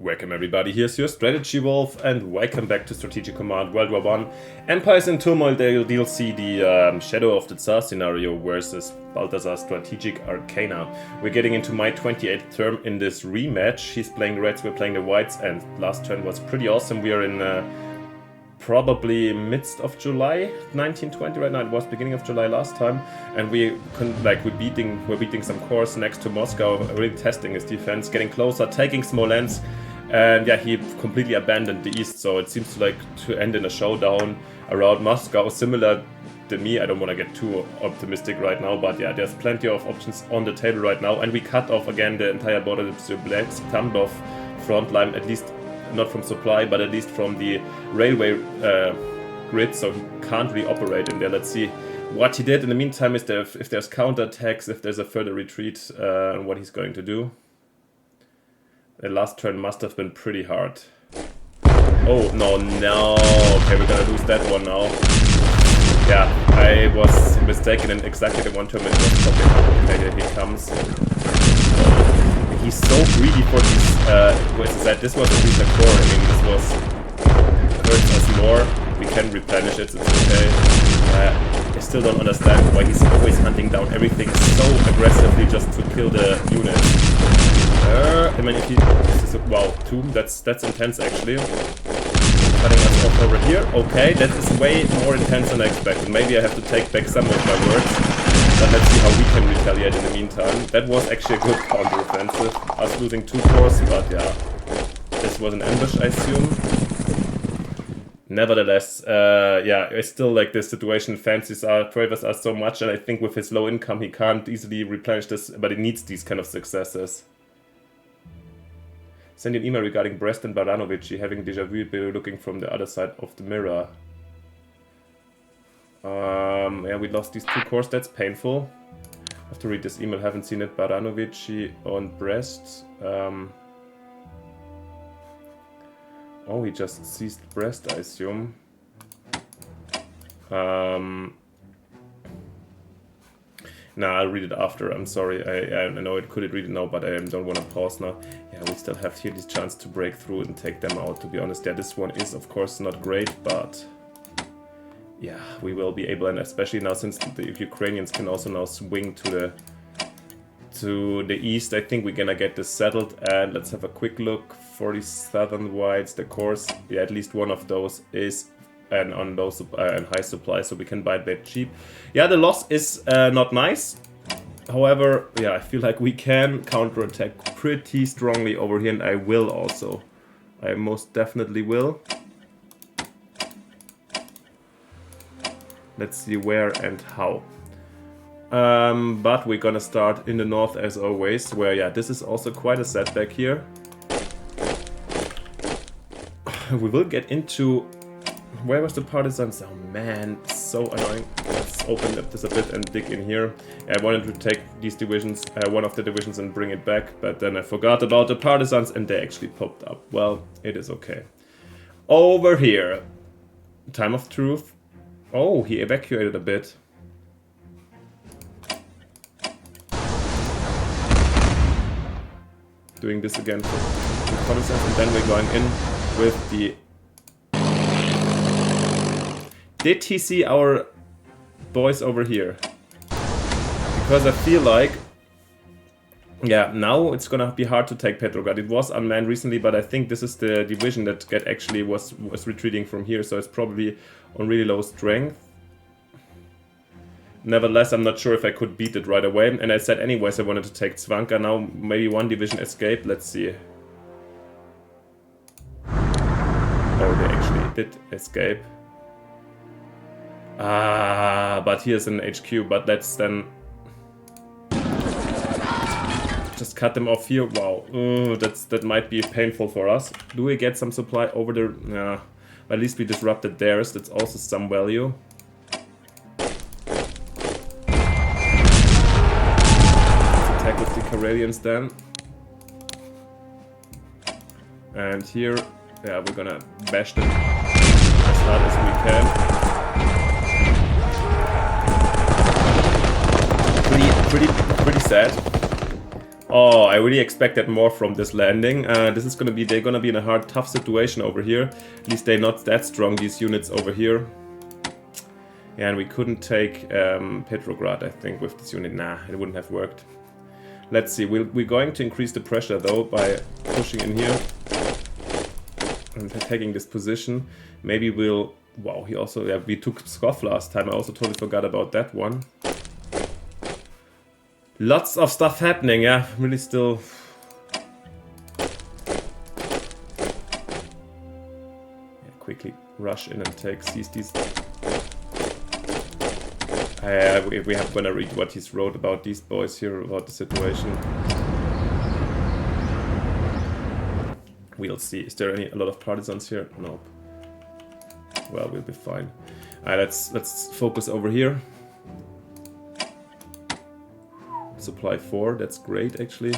Welcome everybody, here's your Strategy Wolf, and welcome back to Strategic Command World War 1. Empires in Turmoil DLC, the Shadow of the Tsar scenario versus Balthazor Strategic Arcana. We're getting into my 28th term in this rematch. He's playing the Reds, we're playing the Whites, and last turn was pretty awesome. We are in probably midst of July 1920 right now. It was beginning of July last time, and we're beating some corps next to Moscow, really testing his defense, getting closer, taking Smolensk, and yeah, he completely abandoned the east. So it seems to end in a showdown around Moscow, similar to me. I don't want to get too optimistic right now, but yeah, there's plenty of options on the table right now, and we cut off again the entire border of the Tambov front line, at least not from supply, but at least from the railway grid, so he can't really operate in there. Let's see what he did. In the meantime, if there's counterattacks, if there's a further retreat, and what he's going to do. The last turn must have been pretty hard. Oh, no. Okay, we're gonna lose that one now. Yeah, I was mistaken in exactly the one turn it was popping. Okay, here he comes. He's so greedy for these, this was at least a core. I mean, this hurts us more. We can replenish it, it's okay. I still don't understand why he's always hunting down everything so aggressively just to kill the units. I mean, if he... This is wow, 2, that's intense actually. Cutting us off over here. Okay, that is way more intense than I expected. Maybe I have to take back some of my words. But let's see how we can retaliate in the meantime. That was actually a good counteroffensive. Us losing 2 corps, but yeah. This was an ambush, I assume. Nevertheless, yeah, I still like this situation. Favors us so much, and I think with his low income he can't easily replenish this, but he needs these kind of successes. Send an email regarding Brest and Baranovici having deja vu, looking from the other side of the mirror. Yeah, we lost these 2 corps, that's painful. I have to read this email, haven't seen it. Baranovici on Brest. Oh, he just seized Brest, I assume. Nah, I'll read it after, I'm sorry. I know it could read it now, but I don't want to pause now. Yeah, we still have here this chance to break through and take them out, to be honest. Yeah, this one is, of course, not great, but... yeah, we will be able, and especially now since the Ukrainians can also now swing to the east, I think we're gonna get this settled. And let's have a quick look. 47 whites, the course, yeah, at least one of those is on low and high supply, so we can buy it back cheap. Yeah, the loss is not nice. However, yeah, I feel like we can counterattack pretty strongly over here, and I will also. I most definitely will. Let's see where and how. But we're gonna start in the north as always, where, yeah, this is also quite a setback here. We will get into... Where was the partisans? Oh man, so annoying. Let's open up this a bit and dig in here. I wanted to take these divisions, one of the divisions, and bring it back, but then I forgot about the partisans and they actually popped up. Well, it is okay. Over here. Time of truth. Oh, he evacuated a bit. Doing this again for reconnaissance, and then we're going in with the... Did he see our boys over here? Because I feel like... yeah, now it's gonna be hard to take Petrograd. It was unmanned recently, but I think this is the division that actually was retreating from here, so it's probably on really low strength. Nevertheless, I'm not sure if I could beat it right away, and I said anyways I wanted to take Zwanka. Now maybe one division escaped, let's see. Oh, they actually did escape. Ah, but here's an HQ, but let's then... just cut them off here. Wow, that might be painful for us. Do we get some supply over there? Nah, at least we disrupted theirs. That's also some value. Let's attack with the Karelians then. And here, yeah, we're gonna bash them as hard as we can. Pretty sad. Oh, I really expected more from this landing. This is gonna be, they're gonna be in a hard, tough situation over here. At least they're not that strong, these units over here. Yeah, and we couldn't take Petrograd, I think, with this unit. Nah, it wouldn't have worked. Let's see, we're going to increase the pressure though by pushing in here and taking this position. Maybe we'll, wow, he also, yeah, we took Pskov last time. I also totally forgot about that one. Lots of stuff happening, yeah, really still. Yeah, quickly rush in and seize these. We have gonna read what he's wrote about these boys here, about the situation. We'll see. Is there a lot of partisans here? Nope. Well, we'll be fine. Alright, let's focus over here. Supply 4, that's great actually.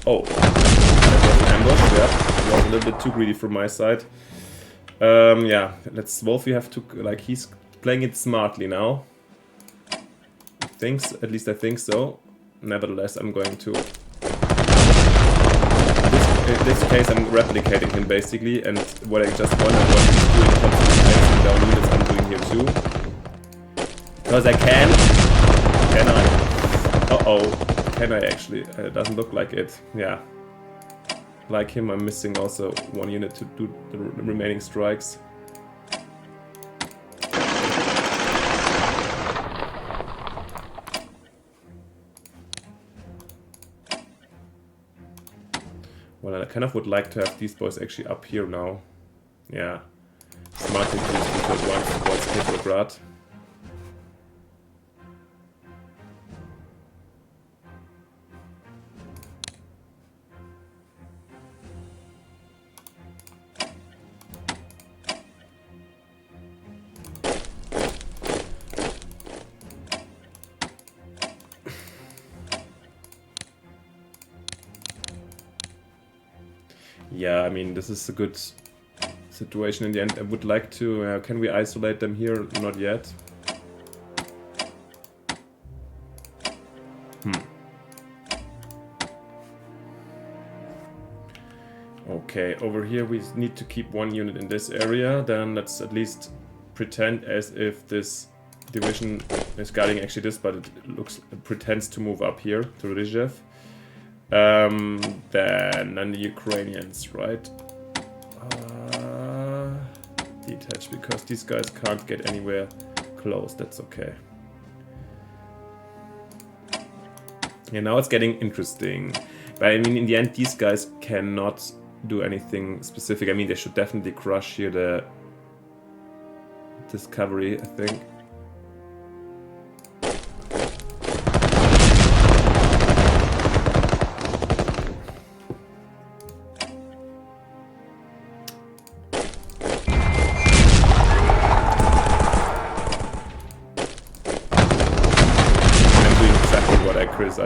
Oh, that was an ambush, yeah. It was a little bit too greedy from my side. Yeah, let's Wolf, you have to, like, he's playing it smartly now. At least I think so. Nevertheless, I'm going to... In this case, I'm replicating him basically, and what I just wondered what he's doing, constantly down units, I'm doing here too. Because I can. Can I? Uh-oh. Can I actually? It doesn't look like it. Yeah. Like him, I'm missing also one unit to do the remaining strikes. Well, I kind of would like to have these boys actually up here now. Yeah. Smart to use because one towards Petrograd. Yeah, I mean, this is a good situation in the end. I would like to... can we isolate them here? Not yet. Okay, over here we need to keep one unit in this area. Then let's at least pretend as if this division is guarding actually this, but it pretends to move up here to Rizhev. Then the Ukrainians, right? Detach, because these guys can't get anywhere close, that's okay. Yeah, now it's getting interesting. But I mean, in the end, these guys cannot do anything specific. I mean, they should definitely crush here the discovery, I think.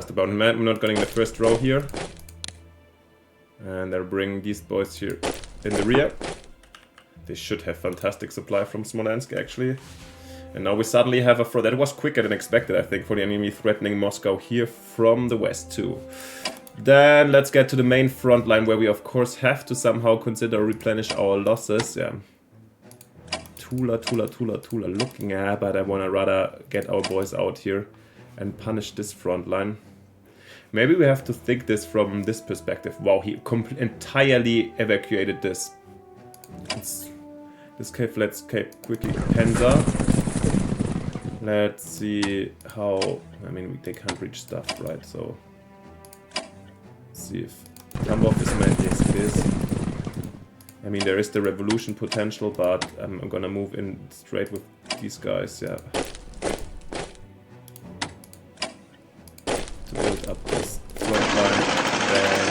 About him. I'm not getting the first row here, and they're bringing these boys here in the rear. They should have fantastic supply from Smolensk actually, and now we suddenly have a front that was quicker than expected, I think, for the enemy threatening Moscow here from the west too. Then let's get to the main front line, where we of course have to somehow consider replenish our losses. Yeah, Tula looking at, but I wanna rather get our boys out here and punish this front line. Maybe we have to think this from this perspective. Wow, he entirely evacuated this. This cave, let's quickly Panzer. Let's see how... I mean, they can't reach stuff, right? So... Let's see if Tambov is meant. Yes, it is. I mean, there is the revolution potential, but I'm gonna move in straight with these guys, yeah. Build up this front line, then...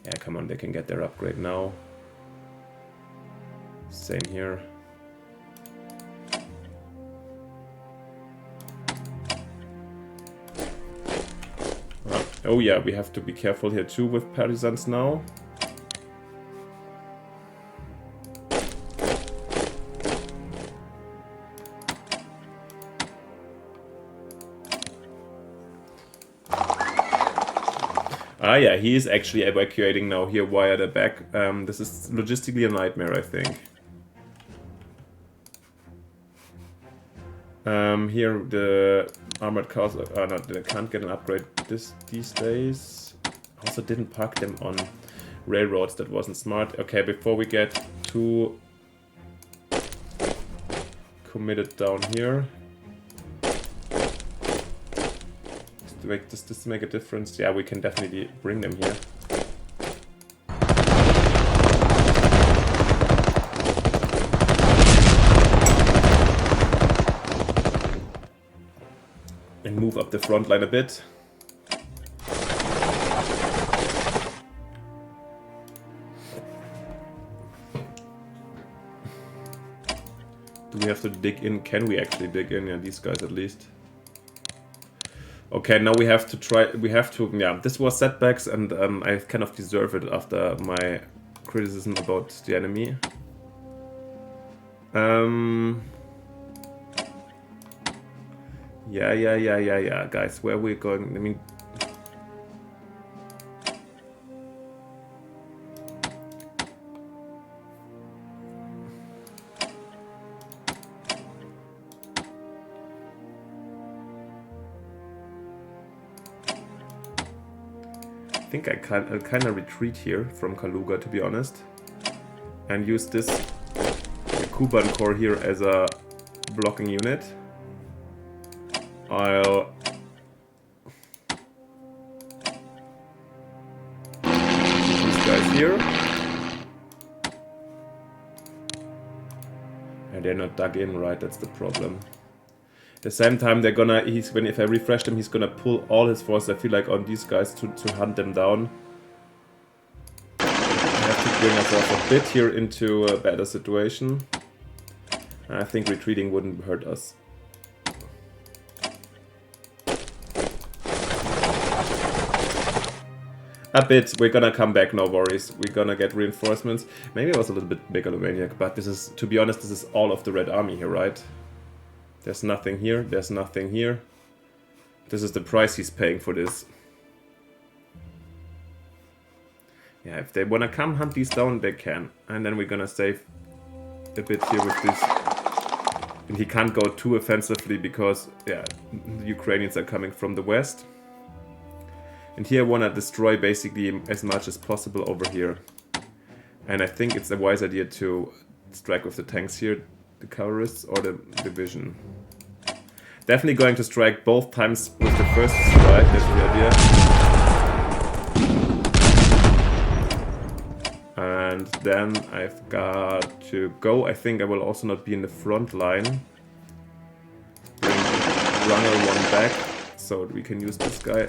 Yeah, come on, they can get their upgrade now. Same here. Well, Oh yeah, we have to be careful here too with partisans now. Ah yeah, he is actually evacuating now here via the back. This is logistically a nightmare, I think. Here the armored cars they can't get an upgrade these days. Also didn't park them on railroads, that wasn't smart. Okay, before we get too committed down here. Does this make a difference? Yeah, we can definitely bring them here. And move up the front line a bit. Do we have to dig in? Can we actually dig in? Yeah, these guys at least. Okay, now we have to try, yeah, this was setbacks, and I kind of deserve it after my criticism about the enemy. Yeah, guys, where are we going? I mean, I think I'll kind of retreat here from Kaluga, to be honest, and use this Kuban Corps here as a blocking unit. I'll these guys here, and they're not dug in, right? That's the problem. At the same time, they're gonna, if I refresh them, he's gonna pull all his force, I feel like, on these guys to hunt them down. I have to bring ourselves a bit here into a better situation. I think retreating wouldn't hurt us. A bit, we're gonna come back, no worries. We're gonna get reinforcements. Maybe I was a little bit megalomaniac, but this is, to be honest, this is all of the Red Army here, right? There's nothing here, there's nothing here. This is the price he's paying for this. Yeah, if they wanna come hunt these down, they can. And then we're gonna save a bit here with this. And he can't go too offensively because, yeah, the Ukrainians are coming from the west. And here I wanna destroy basically as much as possible over here. And I think it's a wise idea to strike with the tanks here. The cavalrists or the division. Definitely going to strike both times with the first strike, that's the idea. And then I've got to go. I think I will also not be in the front line. Bring runner one back so we can use this guy.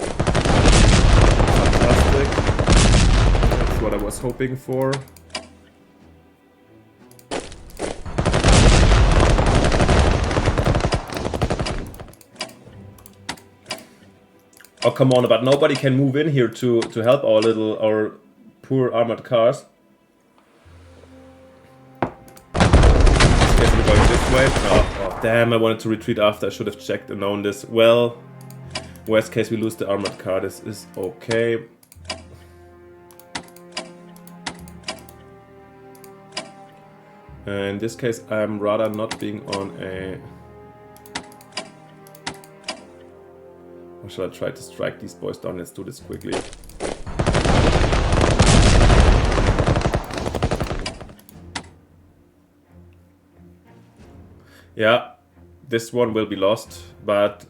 Fantastic. That's what I was hoping for. Oh, come on, but nobody can move in here to help our poor armored cars. We're going this way. Oh, damn, I wanted to retreat after. I should have checked and known this. Well, worst case, we lose the armored car. This is okay. In this case, I'm rather not being on a... Or should I try to strike these boys down? Let's do this quickly. Yeah, this one will be lost, but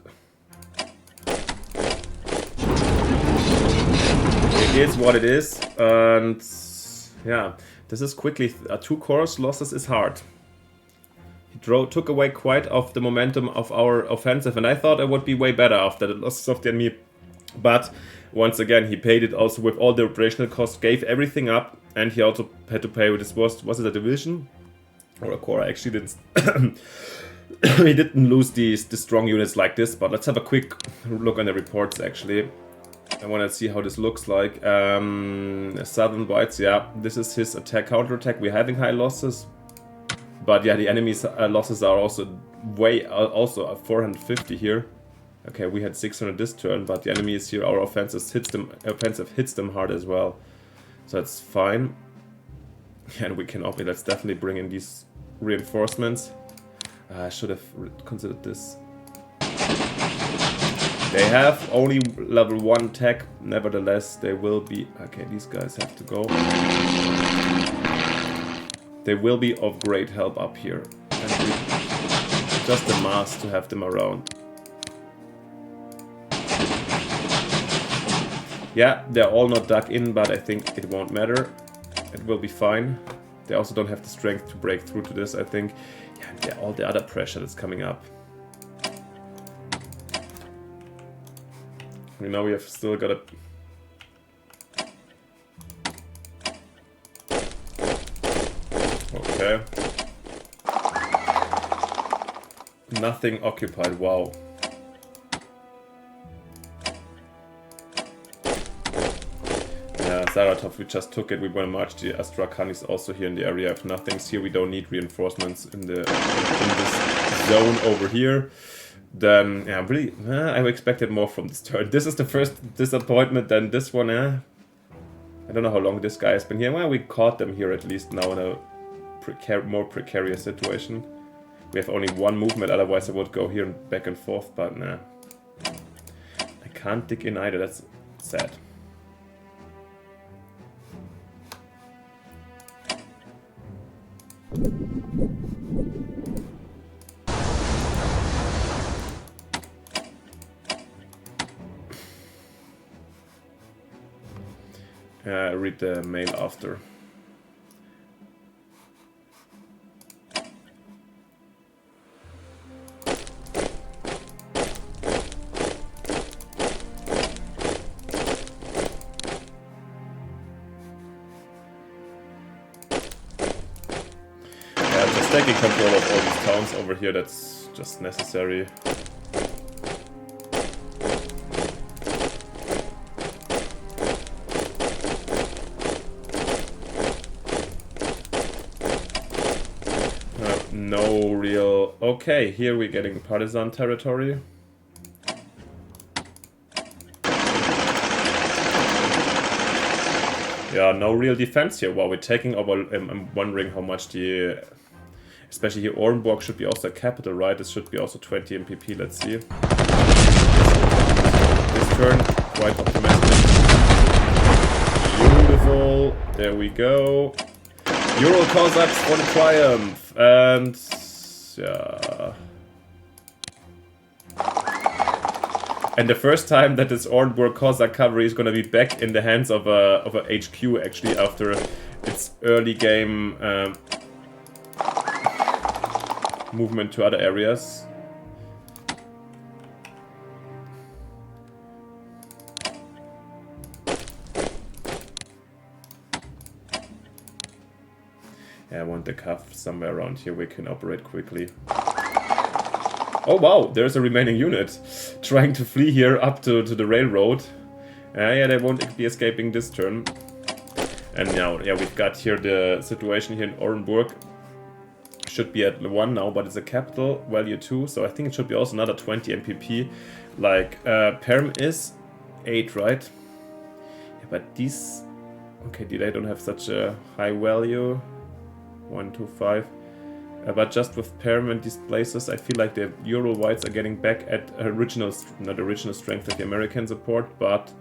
it is what it is. And yeah, this is quickly 2 corps losses is hard. He took away quite of the momentum of our offensive, and I thought it would be way better after the losses of the enemy. But once again, he paid it also with all the operational costs, gave everything up, and he also had to pay with this. Was it a division or a corps? I actually didn't. He didn't lose the strong units like this. But let's have a quick look on the reports actually. I want to see how this looks like. Southern Whites, yeah, this is his attack, counter-attack. We're having high losses. But yeah, the enemy's losses are also also 450 here. Okay, we had 600 this turn, but the enemy is here. Our offensive hits them hard as well. So that's fine. And we can let's definitely bring in these reinforcements. I should have considered this. They have only level 1 tech, nevertheless they will be... Okay, these guys have to go. They will be of great help up here. And just a must to have them around. Yeah, they're all not dug in, but I think it won't matter. It will be fine. They also don't have the strength to break through to this, I think. Yeah, all the other pressure that's coming up. Now we have still got a... Okay. Nothing occupied, wow. Saratov, we just took it. We want to march. The Astrakhan is also here in the area. If nothing's here, we don't need reinforcements in this zone over here. Then, yeah, really, I expected more from this turn. This is the first disappointment, then this one, I don't know how long this guy has been here. Well, we caught them here at least now in a more precarious situation. We have only 1 movement, otherwise I would go here and back and forth, but nah. I can't dig in either, that's sad. Read the mail after. Just taking control of all these towns over here, that's just necessary. No real... Okay, here we're getting partisan territory. Yeah, no real defense here. Wow, we're taking over... I'm wondering how much the... Especially here, Orenburg should be also a capital, right? This should be also 20 MPP, let's see. This turn, quite optimistic. Beautiful, there we go. Ural Cossacks for the triumph! And... yeah... And the first time that this Orenburg Cossack cavalry is gonna be back in the hands of a HQ, actually, after its early game movement to other areas. Yeah, I want the cuff somewhere around here we can operate quickly. Oh wow, there's a remaining unit trying to flee here up to the railroad. Yeah, they won't be escaping this turn. And now, yeah, we've got here the situation here in Orenburg. Should be at 1 now, but it's a capital, value 2, so I think it should be also another 20 MPP. Like, Perm is 8, right? Yeah, but these... Okay, they don't have such a high value. 1, 2, 5. But just with Perm and these places, I feel like the Ural Whites are getting back at original, not original strength of the American support, but...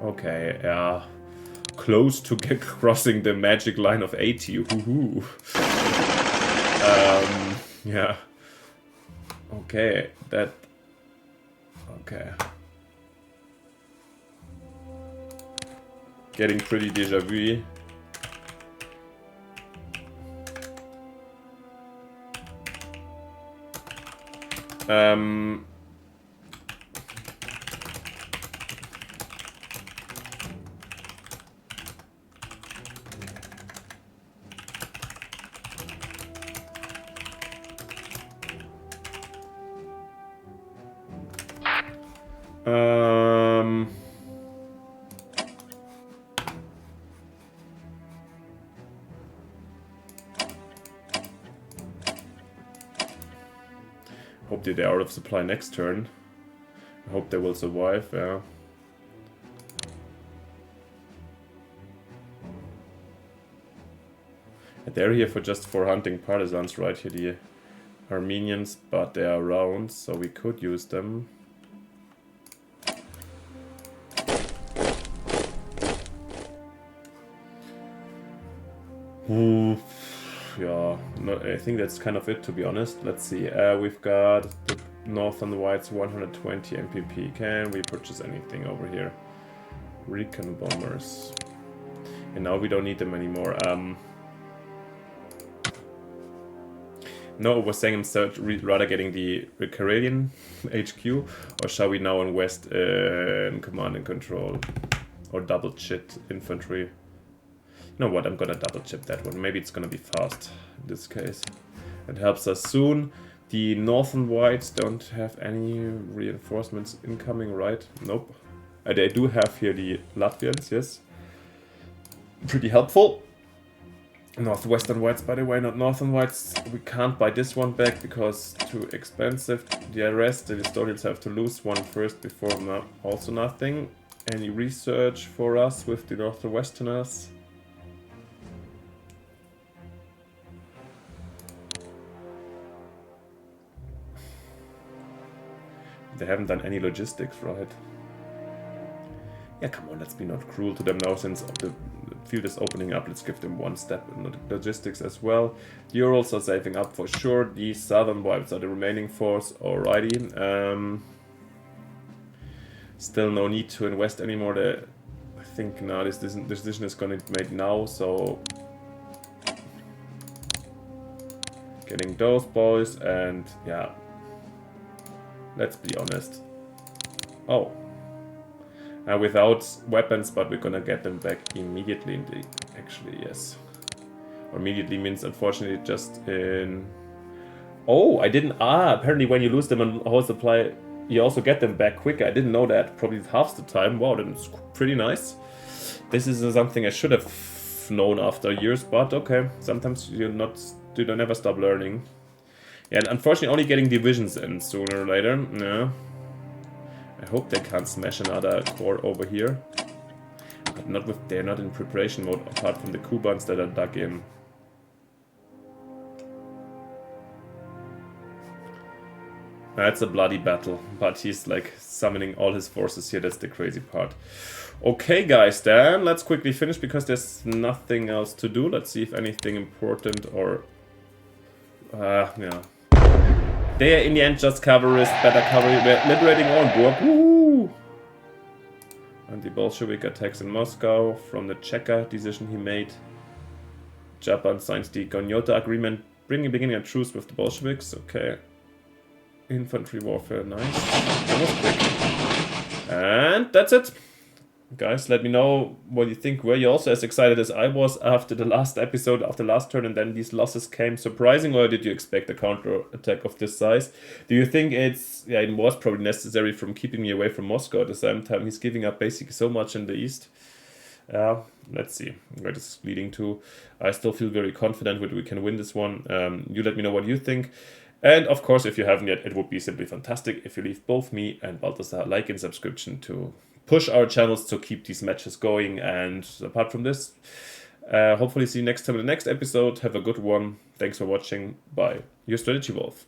Okay, yeah... Close to crossing the magic line of 80, woohoo! Yeah. Okay, that... Okay. Getting pretty déjà vu. Hope they're out of supply next turn. I hope they will survive, yeah. They're here for just for hunting partisans right here, the Armenians, but they are around, so we could use them. Ooh, yeah, no, I think that's kind of it, to be honest. Let's see, we've got the Northern Whites 120 MPP. Can we purchase anything over here? Recon bombers. And now we don't need them anymore. No, I was saying instead rather getting the Karelian HQ, or shall we now invest in command and control? Or double chip infantry? You know what, I'm gonna double chip that one. Maybe it's gonna be fast in this case. It helps us soon. The Northern Whites don't have any reinforcements incoming, right? Nope. They do have here the Latvians, yes. Pretty helpful. Northwestern Whites, by the way, not Northern Whites. We can't buy this one back because too expensive. The rest, the Estonians have to lose one first before also nothing. Any research for us with the Northwesterners? They haven't done any logistics, right? Yeah, come on, let's be not cruel to them now since the field is opening up. Let's give them one step in logistics as well. The Urals are saving up for sure. The Southern Whites are the remaining force. Alrighty. Still no need to invest anymore. I think now this decision is going to be made now, so getting those boys and yeah. Let's be honest. Oh. Without weapons, but we're gonna get them back immediately indeed. Actually, yes. Or immediately means unfortunately just in... Oh, I didn't... apparently when you lose them on whole supply, you also get them back quicker. I didn't know that. Probably half the time. Wow, that's pretty nice. This is something I should have known after years, but okay. Sometimes you don't never stop learning. Yeah, and unfortunately only getting divisions in sooner or later. Yeah. I hope they can't smash another core over here. But not with, they're not in preparation mode apart from the Cubans that are dug in. That's a bloody battle, but he's like summoning all his forces here, that's the crazy part. Okay guys, then let's quickly finish because there's nothing else to do. Let's see if anything important or... yeah. They are in the end just cavalry, better cavalry. We're liberating Orenburg. Woo! And the Bolshevik attacks in Moscow from the Cheka decision he made. Japan signs the Gonyota agreement, beginning a truce with the Bolsheviks. Okay. Infantry warfare, nice. That was quick. And that's it. Guys, let me know what you think. Were you also as excited as I was after the last episode, after last turn, and then these losses came surprising, or did you expect a counter attack of this size? Do you think it's, yeah, it was probably necessary from keeping me away from Moscow at the same time? He's giving up basically so much in the east. Let's see where this is leading to. I still feel very confident that we can win this one. You let me know what you think. And of course, if you haven't yet, it would be simply fantastic if you leave both me and Balthazar a like and subscription to push our channels to keep these matches going. And apart from this, hopefully see you next time in the next episode. Have a good one. Thanks for watching. Bye. Your Strategy Wolf.